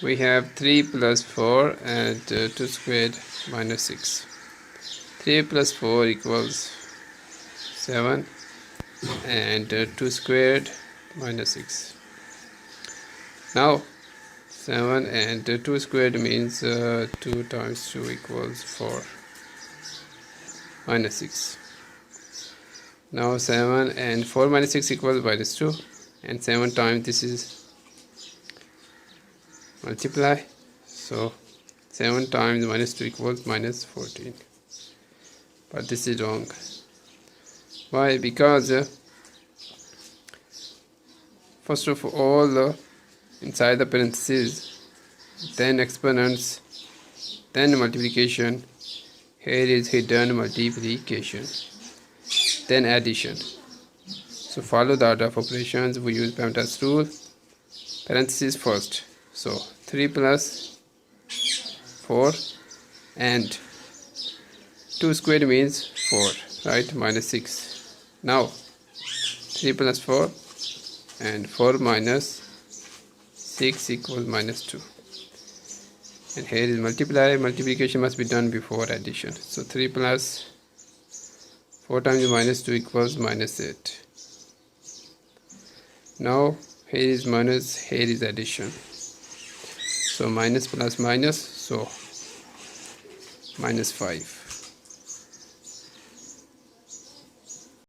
we have 3 plus 4 and 2 squared minus 6. 3 plus 4 equals 7 and 2 squared minus 6. Now 7 and 2 squared means 2 times 2 equals 4 minus 6. Now 7 and 4 minus 6 equals minus 2, and 7 times this is multiply, so 7 times minus 2 equals minus 14. But this is wrong. Why? Because first of all, inside the parentheses, then exponents, then multiplication. Here is hidden multiplication, then addition. So follow the order of operations. We use Pemdas rule. Parentheses first. So 3 plus 4 and 2 squared means 4, right? Minus 6. Now 3 plus 4 and 4 minus 6 equals minus 2. And here is multiply. Multiplication must be done before addition. So 3 plus 4 times minus 2 equals minus 8. Now here is minus, here is addition. So minus plus minus, so minus 5.